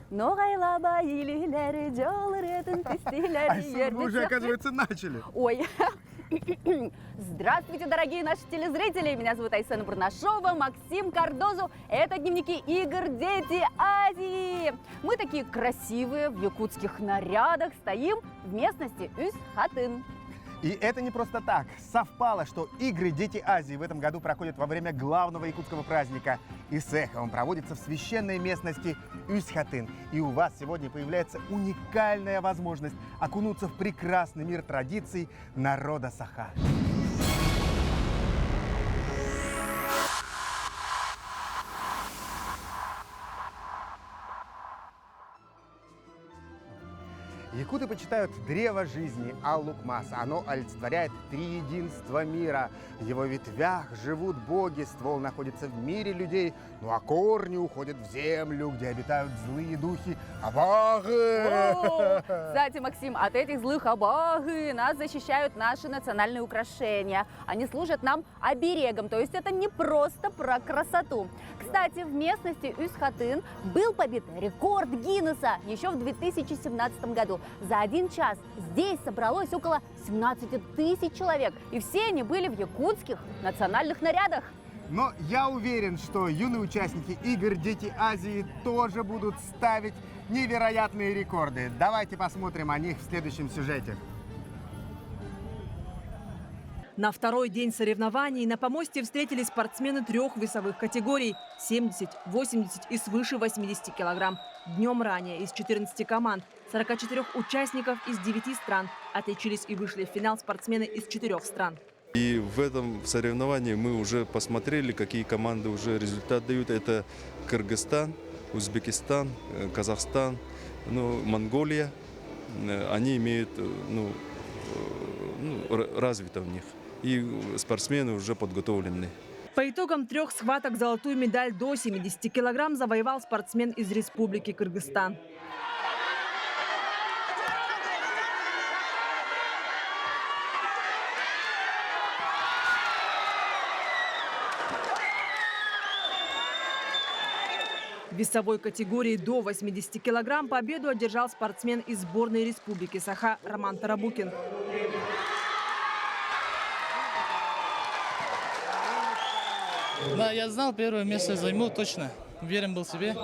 Ноғайлаба елелері, жолыретін тістелері. Айсу, вы уже, оказывается, начали. Ой. Здравствуйте, дорогие наши телезрители! Меня зовут Айсена Бурнашова, Максим Кардозу. Это дневники игр «Дети Азии». Мы такие красивые, в якутских нарядах, стоим в местности Үс-Хатын. И это не просто так. Совпало, что игры «Дети Азии» в этом году проходят во время главного якутского праздника Исэха. Он проводится в священной местности Үс-Хатын. И у вас сегодня появляется уникальная возможность окунуться в прекрасный мир традиций народа Саха. Якуты почитают древо жизни Аллукмас. Оно олицетворяет триединство мира. В его ветвях живут боги, ствол находится в мире людей, ну а корни уходят в землю, где обитают злые духи Абагы. Кстати, Максим, от этих злых Абагы нас защищают наши национальные украшения. Они служат нам оберегом, то есть это не просто про красоту. Кстати, в местности Үс-Хатын был побит рекорд Гиннесса еще в 2017 году. За 1 час здесь собралось около 17 тысяч человек. И все они были в якутских национальных нарядах. Но я уверен, что юные участники игр «Дети Азии» тоже будут ставить невероятные рекорды. Давайте посмотрим о них в следующем сюжете. На второй день соревнований на помосте встретились спортсмены 3 весовых категорий – 70, 80 и свыше 80 килограмм. Днем ранее из 14 команд 44 участников из 9 стран отличились и вышли в финал спортсмены из 4 стран. И в этом соревновании мы уже посмотрели, какие команды уже результат дают. Это Кыргызстан, Узбекистан, Казахстан, Монголия. Они имеют развито в них. И спортсмены уже подготовлены. По итогам 3 схваток золотую медаль до 70 килограмм завоевал спортсмен из Республики Кыргызстан. В весовой категории до 80 килограмм победу одержал спортсмен из сборной Республики Саха Роман Тарабукин. Да, я знал, первое место займу точно. Уверен был в себе.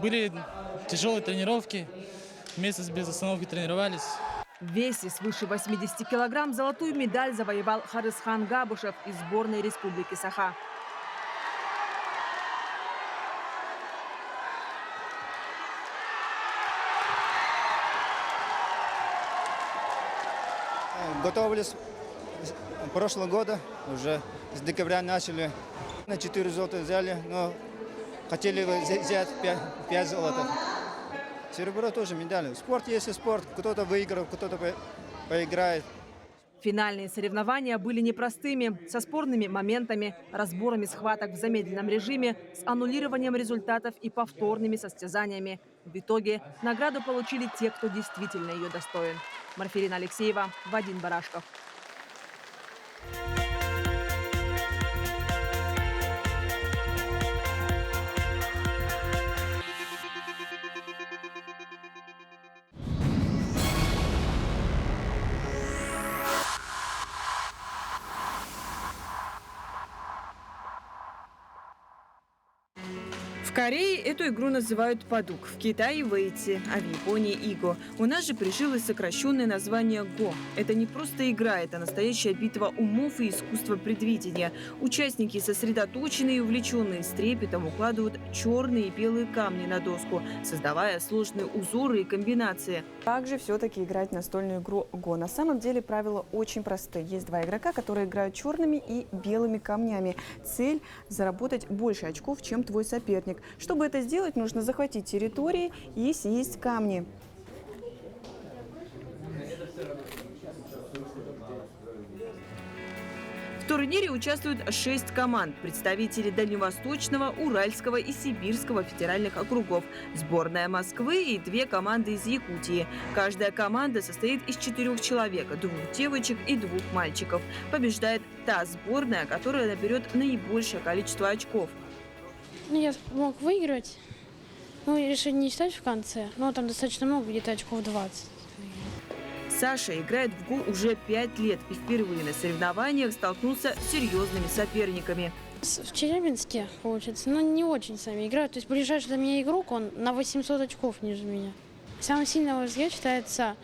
Были тяжелые тренировки. Месяц без остановки тренировались. В весе свыше 80 килограмм золотую медаль завоевал Харысхан Габышев из сборной Республики Саха. Готовились прошлого года, уже с декабря начали. На 4 золота взяли, но хотели взять 5 золотых. Серебро тоже медали. Спорт есть спорт. Кто-то выиграл, кто-то поиграет. Финальные соревнования были непростыми, со спорными моментами, разборами схваток в замедленном режиме, с аннулированием результатов и повторными состязаниями. В итоге награду получили те, кто действительно ее достоин. Марферина Алексеева, Вадим Барашков. В Корее эту игру называют падук, в Китае – вэйти, а в Японии – иго. У нас же прижилось сокращенное название го. Это не просто игра, это настоящая битва умов и искусство предвидения. Участники сосредоточенные и увлеченные с трепетом укладывают черные и белые камни на доску, создавая сложные узоры и комбинации. Как же все-таки играть в настольную игру го? На самом деле правила очень просты. Есть 2 игрока, которые играют черными и белыми камнями. Цель – заработать больше очков, чем твой соперник. Чтобы это сделать, нужно захватить территории и съесть камни. В турнире участвуют 6 команд – представители Дальневосточного, Уральского и Сибирского федеральных округов, сборная Москвы и 2 команды из Якутии. Каждая команда состоит из 4 человек – 2 девочек и 2 мальчиков. Побеждает та сборная, которая наберет наибольшее количество очков. Я мог выиграть, Ну, решили не считать в конце, но там достаточно много, где-то очков 20. Саша играет в ГО уже 5 лет и впервые на соревнованиях столкнулся с серьезными соперниками. В Челябинске, получается, но не очень сами играют. То есть ближайший до меня игрок, он на 800 очков ниже меня. Самый сильный в ОСГ считается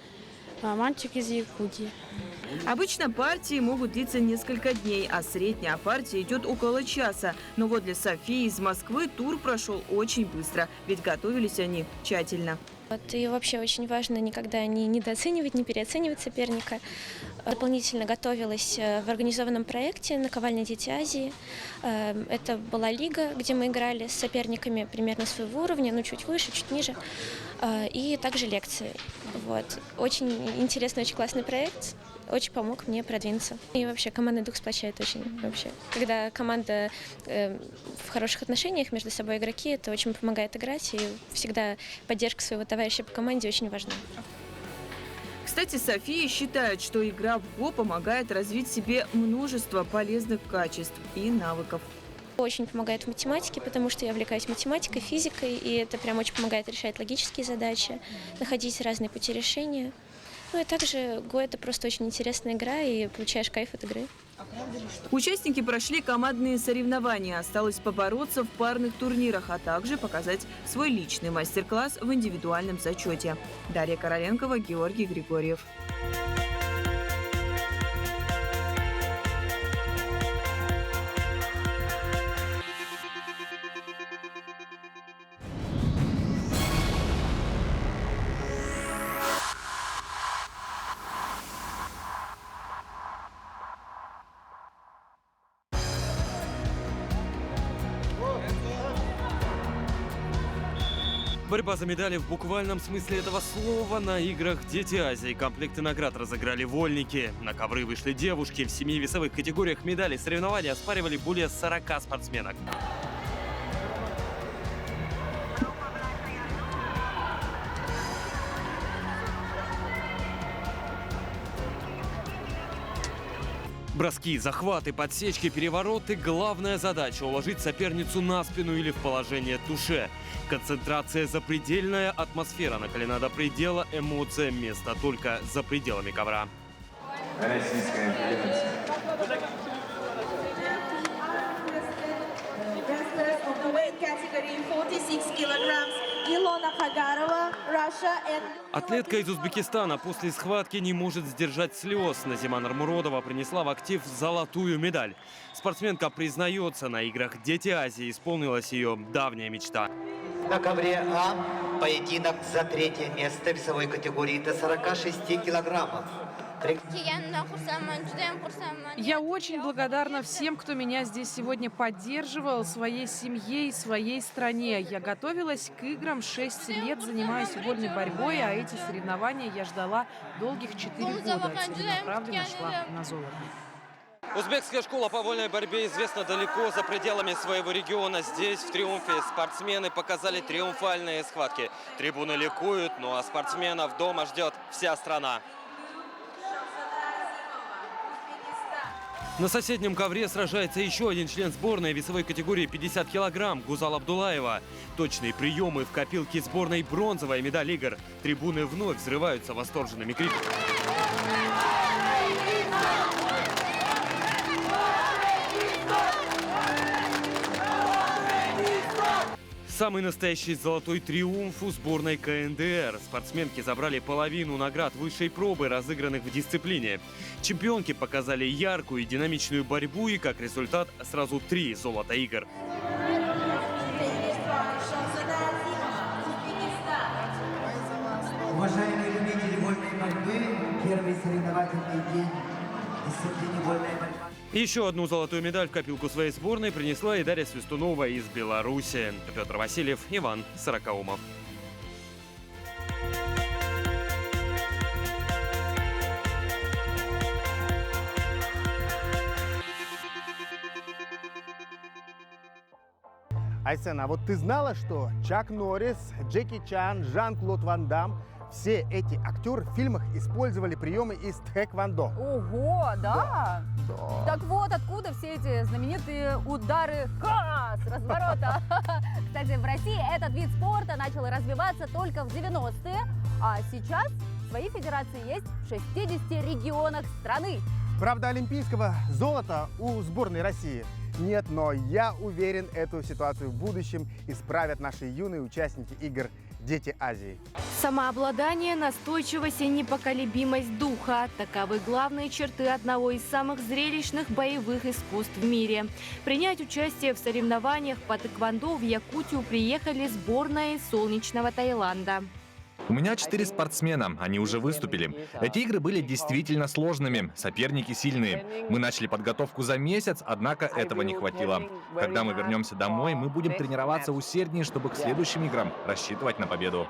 мальчик из Якутии. Обычно партии могут длиться несколько дней, а средняя партия идет около часа. Но вот для Софии из Москвы тур прошел очень быстро, ведь готовились они тщательно. И вообще очень важно никогда не недооценивать, не переоценивать соперника. Дополнительно готовилась в организованном проекте «Наковальня Дети Азии». Это была лига, где мы играли с соперниками примерно своего уровня, ну чуть выше, чуть ниже. И также лекции. Вот. Очень интересный, очень классный проект. Очень помог мне продвинуться. И вообще командный дух сплочает очень вообще. Когда команда в хороших отношениях между собой игроки, это очень помогает играть. И всегда поддержка своего товарища по команде очень важна. Кстати, София считает, что игра в ГО помогает развить в себе множество полезных качеств и навыков. Очень помогает в математике, потому что я увлекаюсь математикой, физикой, и это прям очень помогает решать логические задачи, находить разные пути решения. Ну и также ГО — это просто очень интересная игра, и получаешь кайф от игры. Участники прошли командные соревнования. Осталось побороться в парных турнирах, а также показать свой личный мастер-класс в индивидуальном зачете. Дарья Короленкова, Георгий Григорьев. Борьба за медали в буквальном смысле этого слова на играх «Дети Азии». Комплекты наград разыграли вольники. На ковры вышли девушки. В 7 весовых категориях медали соревнования оспаривали более 40 спортсменок. Броски, захваты, подсечки, перевороты – главная задача – уложить соперницу на спину или в положение туше. Концентрация запредельная, атмосфера накалена до предела, эмоция места только за пределами ковра. Российская делегация. Атлетка из Узбекистана после схватки не может сдержать слез. Назима Нурмуродова принесла в актив золотую медаль. Спортсменка признается, на играх «Дети Азии» исполнилась ее давняя мечта. На ковре А поединок за 3-е место в весовой категории до 46 килограммов. Я очень благодарна всем, кто меня здесь сегодня поддерживал, своей семье и своей стране. Я готовилась к играм 6 лет, занимаюсь вольной борьбой, а эти соревнования я ждала долгих 4 года. Целенаправленно шла на золото. Узбекская школа по вольной борьбе известна далеко за пределами своего региона. Здесь, в Триумфе, спортсмены показали триумфальные схватки. Трибуны ликуют, ну а спортсменов дома ждет вся страна. На соседнем ковре сражается еще один член сборной весовой категории 50 килограмм – Гузал Абдулаева. Точные приемы в копилке сборной, бронзовая медаль игр. Трибуны вновь взрываются восторженными криками. Самый настоящий золотой триумф у сборной КНДР. Спортсменки забрали половину наград высшей пробы, разыгранных в дисциплине. Чемпионки показали яркую и динамичную борьбу и, как результат, сразу 3 золота игр. Уважаемые любители вольной борьбы, первый соревновательный день дисциплины вольной борьбы. Еще одну золотую медаль в копилку своей сборной принесла и Дарья Свистунова из Беларуси. Петр Васильев, Иван Сорокаумов. Айсен, а вот ты знала, что Чак Норрис, Джеки Чан, Жан-Клод Ван Дам – все эти актеры в фильмах использовали приемы из тхэквондо? Ого, да? Так вот, откуда все эти знаменитые удары с разворота. Кстати, в России этот вид спорта начал развиваться только в 90-е, а сейчас свои федерации есть в 60 регионах страны. Правда, олимпийского золота у сборной России нет, но я уверен, эту ситуацию в будущем исправят наши юные участники игр «Дети Азии». Самообладание, настойчивость и непоколебимость духа – таковы главные черты одного из самых зрелищных боевых искусств в мире. Принять участие в соревнованиях по тэквондо в Якутию приехали сборная из солнечного Таиланда. У меня 4 спортсмена, они уже выступили. Эти игры были действительно сложными, соперники сильные. Мы начали подготовку за месяц, однако этого не хватило. Когда мы вернемся домой, мы будем тренироваться усерднее, чтобы к следующим играм рассчитывать на победу.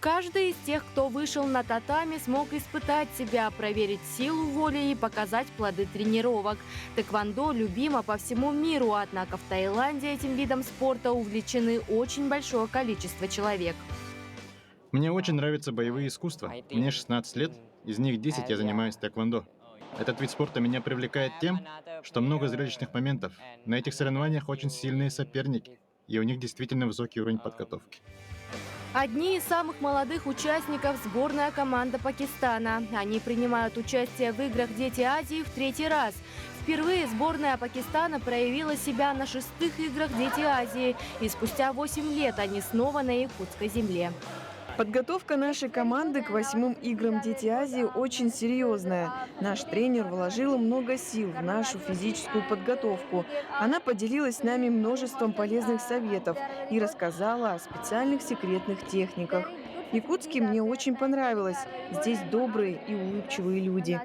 Каждый из тех, кто вышел на татами, смог испытать себя, проверить силу воли и показать плоды тренировок. Тэквондо любимо по всему миру, однако в Таиланде этим видом спорта увлечены очень большое количество человек. Мне очень нравятся боевые искусства. Мне 16 лет, из них 10 я занимаюсь тэквондо. Этот вид спорта меня привлекает тем, что много зрелищных моментов. На этих соревнованиях очень сильные соперники, и у них действительно высокий уровень подготовки. Одни из самых молодых участников – сборная команда Пакистана. Они принимают участие в играх «Дети Азии» в 3-й раз. Впервые сборная Пакистана проявила себя на 6-х играх «Дети Азии», и спустя 8 лет они снова на якутской земле. Подготовка нашей команды к 8-м играм «Дети Азии» очень серьезная. Наш тренер вложил много сил в нашу физическую подготовку. Она поделилась с нами множеством полезных советов и рассказала о специальных секретных техниках. В Якутске мне очень понравилось. Здесь добрые и улыбчивые люди.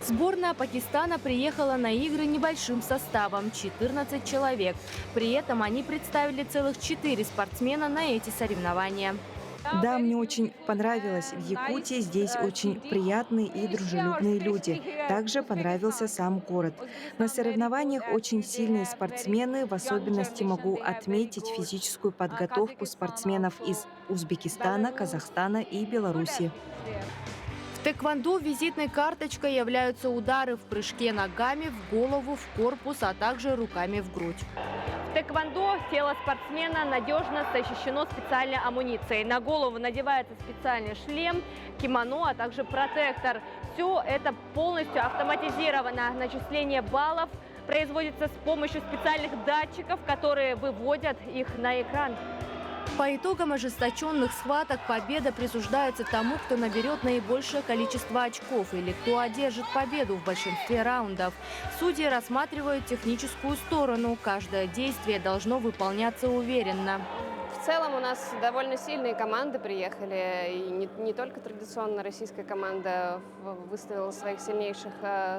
Сборная Пакистана приехала на игры небольшим составом – 14 человек. При этом они представили целых 4 спортсмена на эти соревнования. Да, мне очень понравилось. В Якутии здесь очень приятные и дружелюбные люди. Также понравился сам город. На соревнованиях очень сильные спортсмены. В особенности могу отметить физическую подготовку спортсменов из Узбекистана, Казахстана и Беларуси. В тэквондо визитной карточкой являются удары в прыжке ногами, в голову, в корпус, а также руками в грудь. В тэквондо тело спортсмена надежно защищено специальной амуницией. На голову надевается специальный шлем, кимоно, а также протектор. Все это полностью автоматизировано. Начисление баллов производится с помощью специальных датчиков, которые выводят их на экран. По итогам ожесточенных схваток победа присуждается тому, кто наберет наибольшее количество очков или кто одержит победу в большинстве раундов. Судьи рассматривают техническую сторону. Каждое действие должно выполняться уверенно. В целом у нас довольно сильные команды приехали. И не только традиционно российская команда выставила своих сильнейших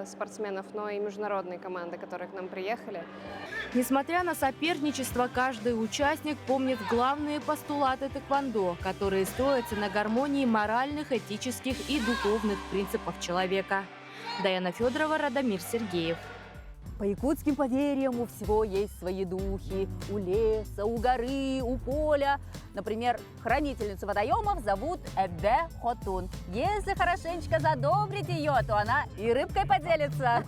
спортсменов, но и международные команды, которые к нам приехали. Несмотря на соперничество, каждый участник помнит главные постулаты тэквондо, которые строятся на гармонии моральных, этических и духовных принципов человека. Даяна Федорова, Радомир Сергеев. По якутским поверьям у всего есть свои духи. У леса, у горы, у поля. Например, хранительницу водоемов зовут Эбе Хотун. Если хорошенечко задобрить ее, то она и рыбкой поделится.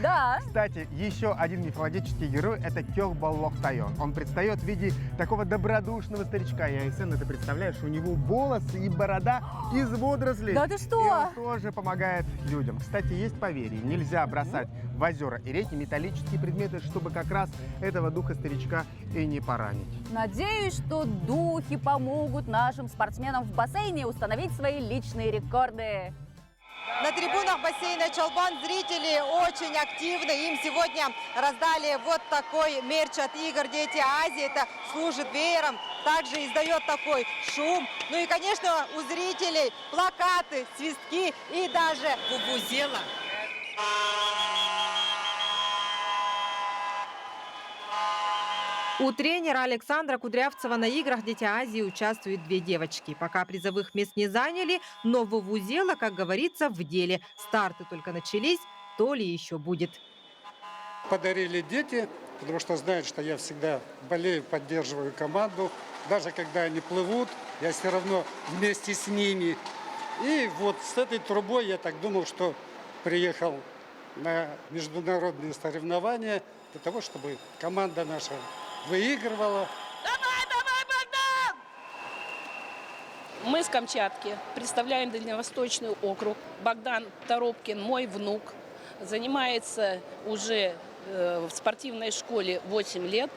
Да. Кстати, еще один мифологический герой – это Кёхбаллох Тайон. Он предстает в виде такого добродушного старичка. Я, Айсен, это представляешь, у него волосы и борода из водорослей. Да ты что? И он тоже помогает людям. Кстати, есть поверье, нельзя бросать в озера и реки металлические предметы, чтобы как раз этого духа старичка и не поранить. Надеюсь, что духи помогут нашим спортсменам в бассейне установить свои личные рекорды. На трибунах бассейна Чолпан зрители очень активны. Им сегодня раздали вот такой мерч от игр «Дети Азии». Это служит веером, также издает такой шум. Ну и, конечно, у зрителей плакаты, свистки и даже вувузела. У тренера Александра Кудрявцева на играх «Дети Азии» участвуют 2 девочки. Пока призовых мест не заняли, но вувузела, как говорится, в деле. Старты только начались, то ли еще будет. Подарили дети, потому что знают, что я всегда болею, поддерживаю команду. Даже когда они плывут, я все равно вместе с ними. И вот с этой трубой я так думал, что приехал на международные соревнования для того, чтобы команда наша выигрывала. Мы с Камчатки, представляем Дальневосточный округ. Богдан Торопкин, мой внук, занимается уже в спортивной школе 8 лет.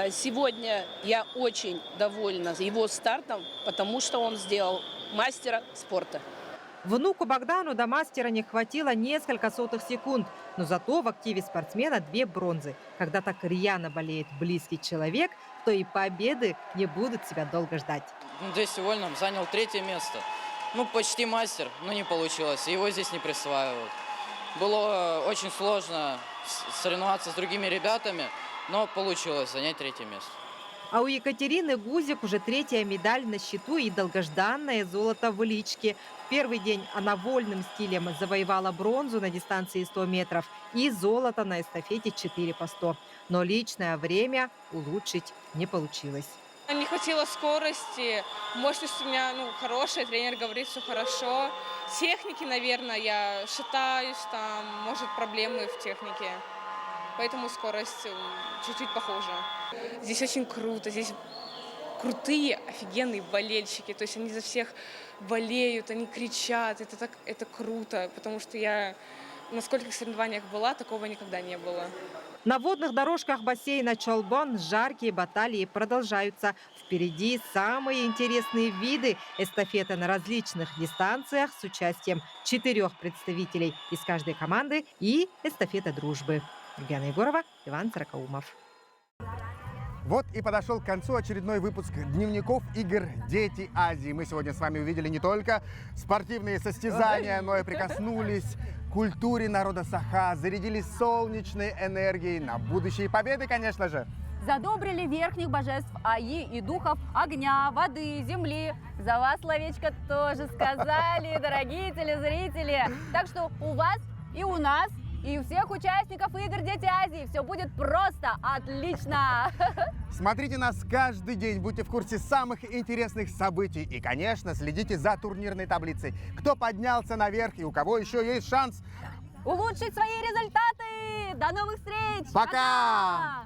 Сегодня я очень довольна его стартом, потому что он сделал мастера спорта. Внуку Богдану до мастера не хватило несколько сотых секунд, но зато в активе спортсмена 2 бронзы. Когда так рьяно болеет близкий человек, то и победы не будут себя долго ждать. Здесь сегодня занял 3-е место. Почти мастер, но не получилось. Его здесь не присваивают. Было очень сложно соревноваться с другими ребятами, но получилось занять 3-е место. А у Екатерины Гузик уже 3-я медаль на счету и долгожданное золото в личке. В первый день она вольным стилем завоевала бронзу на дистанции 100 метров и золото на эстафете 4 по 100. Но личное время улучшить не получилось. Не хватило скорости, мощность у меня хорошая, тренер говорит, все хорошо. Техники, наверное, я шатаюсь, там, может, проблемы в технике. Поэтому скорость чуть-чуть похожа. Здесь очень круто, здесь крутые, офигенные болельщики. То есть они за всех болеют, они кричат. Это круто, потому что я на скольких соревнованиях была, такого никогда не было. На водных дорожках бассейна Чолбон жаркие баталии продолжаются. Впереди самые интересные виды эстафеты на различных дистанциях с участием 4 представителей из каждой команды и эстафета дружбы. Яна Егорова, Иван Царакаумов. Вот и подошел к концу очередной выпуск дневников игр «Дети Азии». Мы сегодня с вами увидели не только спортивные состязания, но и прикоснулись к культуре народа Саха, зарядились солнечной энергией на будущие победы, конечно же. Задобрили верхних божеств Аи и духов огня, воды, земли. За вас словечко тоже сказали, дорогие телезрители. Так что у вас и у нас, и у всех участников игр «Дети Азии» все будет просто отлично! Смотрите нас каждый день, будьте в курсе самых интересных событий. И, конечно, следите за турнирной таблицей. Кто поднялся наверх и у кого еще есть шанс улучшить свои результаты! До новых встреч! Пока!